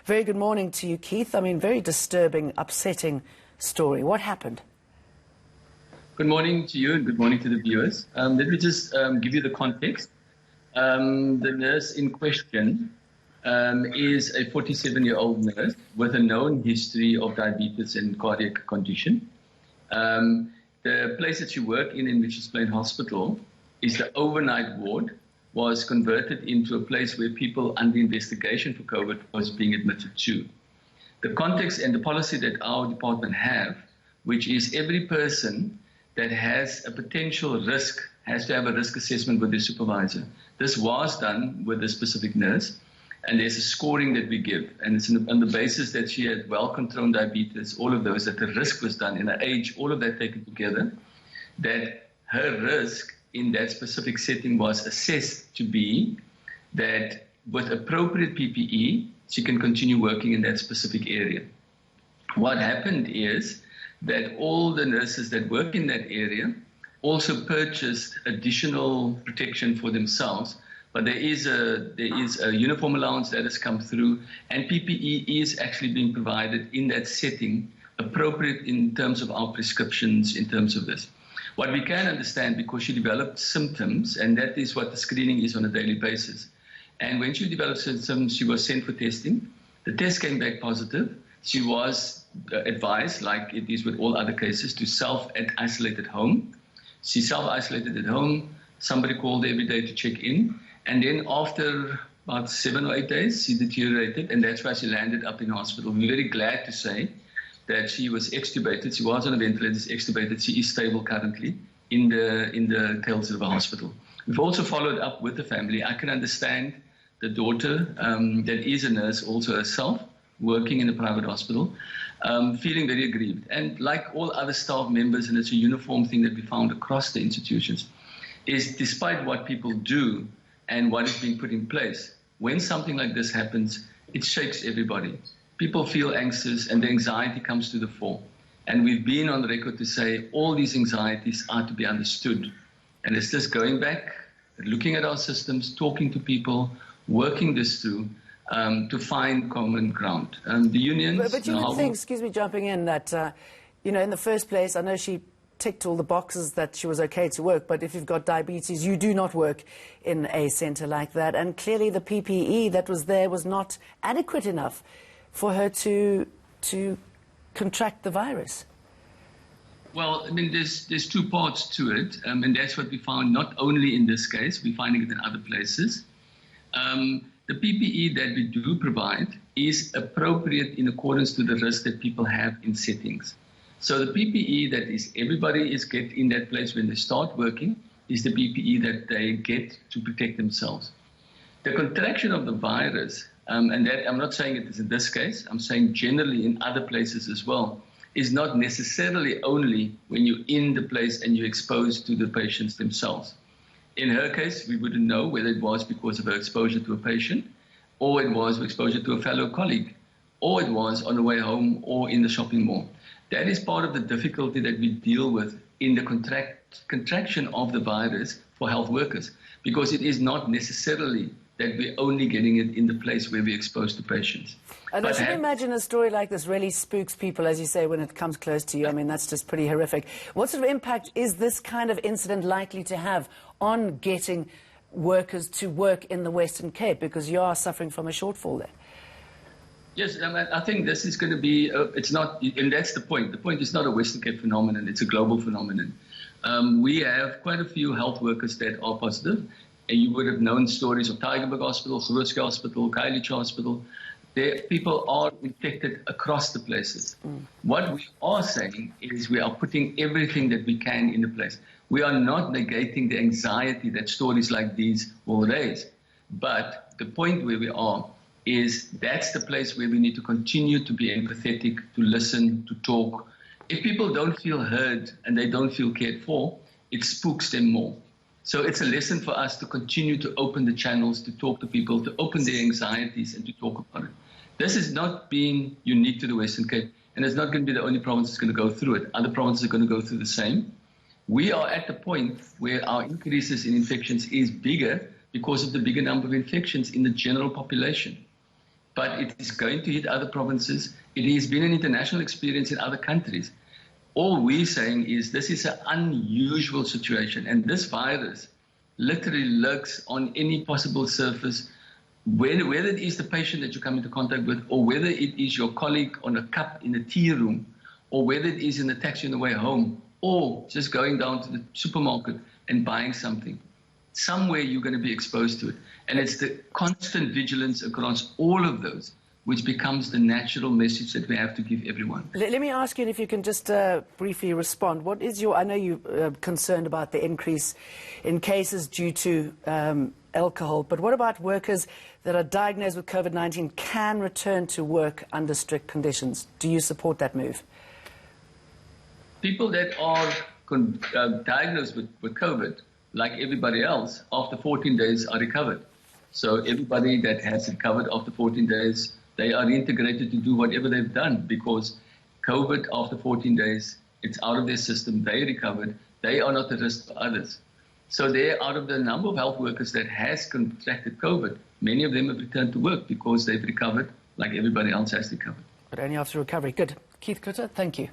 Very good morning to you, Keith. I mean, very disturbing, upsetting story. What happened? Good morning to you and good morning to the viewers. Let me just give you the context. The nurse in question is a 47-year-old nurse with a known history of diabetes and cardiac condition. The place that she worked in Richards Plain Hospital, is the overnight ward, was converted into a place where people under investigation for COVID was being admitted to. The context and the policy that our department have, which is every person that has a potential risk has to have a risk assessment with their supervisor. This was done with a specific nurse, and there's a scoring that we give, and it's on the basis that she had well-controlled diabetes, all of those, that the risk was done in her age, all of that taken together, that her risk in that specific setting was assessed to be that with appropriate PPE, she can continue working in that specific area. What happened is that all the nurses that work in that area also purchased additional protection for themselves, but there is a uniform allowance that has come through, and PPE is actually being provided in that setting, appropriate in terms of our prescriptions in terms of this. What we can understand, because she developed symptoms, and that is what the screening is on a daily basis. And when she developed symptoms, she was sent for testing. The test came back positive. She was advised, like it is with all other cases, to self-isolate at home. She self-isolated at home. Somebody called every day to check in. And then after about 7 or 8 days, she deteriorated, and that's why she landed up in hospital. We're very glad to say that she was extubated. She was on a ventilator, extubated. She is stable currently in the Tales River Hospital. We've also followed up with the family. I can understand the daughter that is a nurse also herself, working in a private hospital, feeling very aggrieved. And like all other staff members, and it's a uniform thing that we found across the institutions, is despite what people do and what is being put in place, when something like this happens, it shakes everybody. People feel anxious and the anxiety comes to the fore. And we've been on the record to say all these anxieties are to be understood. And it's just going back, looking at our systems, talking to people, working this through to find common ground. The unions... But you would think, excuse me jumping in, that, you know, in the first place, I know she ticked all the boxes that she was okay to work, but if you've got diabetes, you do not work in a centre like that. And clearly the PPE that was there was not adequate enough for her to contract the virus. Well, I mean, there's two parts to it, and that's what we found not only in this case, we're finding it in other places. The PPE that we do provide is appropriate in accordance to the risk that people have in settings. So the PPE that is everybody is get in that place when they start working is the PPE that they get to protect themselves. The contraction of the virus, and that I'm not saying it is in this case, I'm saying generally in other places as well, is not necessarily only when you're in the place and you're exposed to the patients themselves. In her case, we wouldn't know whether it was because of her exposure to a patient, or it was exposure to a fellow colleague, or it was on the way home or in the shopping mall. That is part of the difficulty that we deal with in the contraction of the virus for health workers, because it is not necessarily that we're only getting it in the place where we're exposed to patients. And I should imagine a story like this really spooks people, as you say, when it comes close to you. I mean, that's just pretty horrific. What sort of impact is this kind of incident likely to have on getting workers to work in the Western Cape? Because you are suffering from a shortfall there. Yes, I think this is going to be, it's not, and that's the point. The point is not a Western Cape phenomenon, it's a global phenomenon. We have quite a few health workers that are positive. And you would have known stories of Tygerberg Hospital, Grootske Hospital, Khayelitsha Hospital. People are infected across the places. What we are saying is we are putting everything that we can into place. We are not negating the anxiety that stories like these will raise. But the point where we are is that's the place where we need to continue to be empathetic, to listen, to talk. If people don't feel heard and they don't feel cared for, it spooks them more. So it's a lesson for us to continue to open the channels, to talk to people, to open their anxieties and to talk about it. This is not being unique to the Western Cape, and it's not going to be the only province that's going to go through it. Other provinces are going to go through the same. We are at the point where our increases in infections is bigger because of the bigger number of infections in the general population. but it is going to hit other provinces. It has been an international experience in other countries. All we're saying is this is an unusual situation, and this virus literally lurks on any possible surface, whether it is the patient that you come into contact with, or whether it is your colleague on a cup in a tea room, or whether it is in the taxi on the way home, or just going down to the supermarket and buying something. Somewhere you're going to be exposed to it. And it's the constant vigilance across all of those which becomes the natural message that we have to give everyone. Let me ask you if you can just briefly respond. What is your, I know you're concerned about the increase in cases due to alcohol, but what about workers that are diagnosed with COVID-19 can return to work under strict conditions? Do you support that move? People that are diagnosed with COVID, like everybody else, after 14 days are recovered. So everybody that has recovered after 14 days, they are reintegrated to do whatever they've done, because COVID after 14 days, it's out of their system, they recovered, they are not at risk for others. So they're out of the number of health workers that has contracted COVID, many of them have returned to work because they've recovered like everybody else has recovered. But only after recovery. Good. Keith Clitter, thank you.